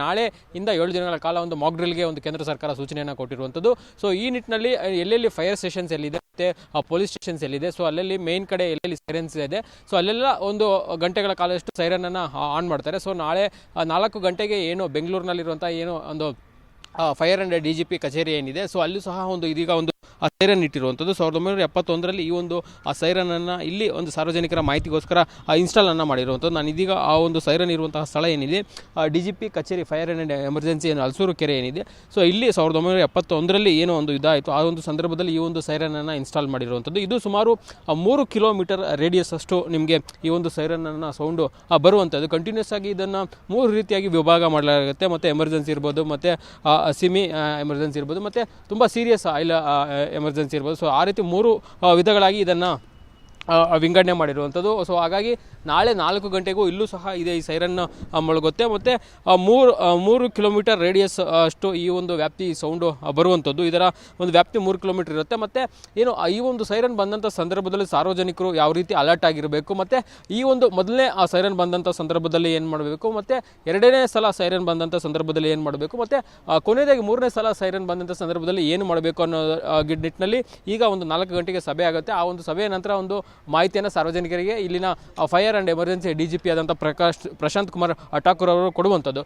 ನಾಳೆಯಿಂದ 7 ದಿನಗಳ ಕಾಲ ಒಂದು ಮಾಕ್ ಡ್ರಿಲ್ಗೆ ಒಂದು ಕೇಂದ್ರ ಸರ್ಕಾರ ಸೂಚನೆಯನ್ನು ಕೊಟ್ಟಿರುವಂಥದ್ದು. ಸೊ ಈ ನಿಟ್ಟಿನಲ್ಲಿ ಎಲ್ಲೆಲ್ಲಿ ಫೈರ್ ಸ್ಟೇಷನ್ಸ್ ಎಲ್ಲಿದೆ ಮತ್ತು ಪೊಲೀಸ್ ಸ್ಟೇಷನ್ಸ್ ಎಲ್ಲಿದೆ, ಸೊ ಅಲ್ಲೆಲ್ಲಿ ಮೇನ್ ಕಡೆ ಎಲ್ಲೆಲ್ಲಿ ಸೈರನ್ಸ್ ಇದೆ, ಸೊ ಅಲ್ಲೆಲ್ಲ ಒಂದು ಗಂಟೆಗಳ ಕಾಲದಷ್ಟು ಸೈರನನ್ನು ಆನ್ ಮಾಡ್ತಾರೆ. ಸೊ ನಾಳೆ 4 ಗಂಟೆಗೆ ಏನು ಬೆಂಗಳೂರಿನಲ್ಲಿರುವಂಥ ಏನು ಒಂದು ಫೈರ್ ಆ್ಯಂಡ್ DGP ಕಚೇರಿ ಏನಿದೆ, ಸೊ ಅಲ್ಲೂ ಸಹ ಒಂದು ಇದೀಗ ಒಂದು ಸೈರನ್ ಇಟ್ಟಿರುವಂಥದ್ದು. 1971ರಲ್ಲಿ ಈ ಒಂದು ಸೈರನನ್ನು ಇಲ್ಲಿ ಒಂದು ಸಾರ್ವಜನಿಕರ ಮಾಹಿತಿಗೋಸ್ಕರ ಇನ್ಸ್ಟಾಲನ್ನು ಮಾಡಿರುವಂಥದ್ದು. ನಾನು ಇದೀಗ ಆ ಒಂದು ಸೈರನ್ ಇರುವಂತಹ ಸ್ಥಳ ಏನಿದೆ, DGP ಕಚೇರಿ ಫೈರ್ ಆ್ಯಂಡ್ ಎಮರ್ಜೆನ್ಸಿ ಏನು ಹಲಸೂರು ಕೆರೆ ಏನಿದೆ, ಸೊ ಇಲ್ಲಿ 1971ರಲ್ಲಿ ಏನೋ ಒಂದು ಇದಾಯಿತು, ಆ ಒಂದು ಸಂದರ್ಭದಲ್ಲಿ ಈ ಒಂದು ಸೈರನನ್ನು ಇನ್ಸ್ಟಾಲ್ ಮಾಡಿರುವಂಥದ್ದು. ಇದು ಸುಮಾರು 3 ಕಿಲೋಮೀಟರ್ ರೇಡಿಯಸ್ ಅಷ್ಟು ನಿಮಗೆ ಈ ಒಂದು ಸೈರನನ್ನು ಸೌಂಡು ಬರುವಂಥದ್ದು. ಕಂಟಿನ್ಯೂಸ್ ಆಗಿ ಇದನ್ನು 3 ರೀತಿಯಾಗಿ ವಿಭಾಗ ಮಾಡಲಾಗುತ್ತೆ. ಮತ್ತು ಎಮರ್ಜೆನ್ಸಿ ಇರ್ಬೋದು, ಮತ್ತು ಸಿಮಿ ಎಮರ್ಜೆನ್ಸಿ ಇರ್ಬೋದು, ಮತ್ತು ತುಂಬ ಸೀರಿಯಸ್ ಎಮರ್ಜೆನ್ಸಿ ಇರ್ಬೋದು. ಸೊ ಆ ರೀತಿ 3 ವಿಧಗಳಾಗಿ ಇದನ್ನು ವಿಂಗಡಣೆ ಮಾಡಿರುವಂಥದ್ದು. ಸೊ ಹಾಗಾಗಿ ನಾಳೆ 4 ಗಂಟೆಗೂ ಇಲ್ಲೂ ಸಹ ಇದೆ ಈ ಸೈರನ್ ಮೊಳಗುತ್ತೆ. ಮತ್ತು 3 ಕಿಲೋಮೀಟರ್ ರೇಡಿಯಸ್ ಅಷ್ಟು ಈ ಒಂದು ವ್ಯಾಪ್ತಿ ಸೌಂಡು ಬರುವಂಥದ್ದು. ಇದರ ಒಂದು ವ್ಯಾಪ್ತಿ 3 ಕಿಲೋಮೀಟರ್ ಇರುತ್ತೆ. ಮತ್ತು ಏನು ಈ ಒಂದು ಸೈರನ್ ಬಂದಂಥ ಸಂದರ್ಭದಲ್ಲಿ ಸಾರ್ವಜನಿಕರು ಯಾವ ರೀತಿ ಅಲರ್ಟ್ ಆಗಿರಬೇಕು, ಮತ್ತು ಈ ಒಂದು ಮೊದಲನೇ ಆ ಸೈರನ್ ಬಂದಂಥ ಸಂದರ್ಭದಲ್ಲಿ ಏನು ಮಾಡಬೇಕು, ಮತ್ತು 2ನೇ ಸಲ ಸೈರನ್ ಬಂದಂಥ ಸಂದರ್ಭದಲ್ಲಿ ಏನು ಮಾಡಬೇಕು, ಮತ್ತು ಕೊನೆಯದಾಗಿ 3ನೇ ಸಲ ಸೈರನ್ ಬಂದಂಥ ಸಂದರ್ಭದಲ್ಲಿ ಏನು ಮಾಡಬೇಕು ಅನ್ನೋ ನಿಟ್ಟಿನಲ್ಲಿ ಈಗ ಒಂದು 4 ಗಂಟೆಗೆ ಸಭೆ ಆಗುತ್ತೆ. ಆ ಒಂದು ಸಭೆಯ ನಂತರ ಒಂದು ಮಾಹಿತಿಯನ್ನು ಸಾರ್ವಜನಿಕರಿಗೆ ಇಲ್ಲಿನ ಫೈರ್ ಆ್ಯಂಡ್ ಎಮರ್ಜೆನ್ಸಿ DGP ಆದಂಥ ಪ್ರಶಾಂತ್ ಕುಮಾರ್ ಠಾಕೂರ್ ಅವರು ಕೊಡುವಂಥದ್ದು.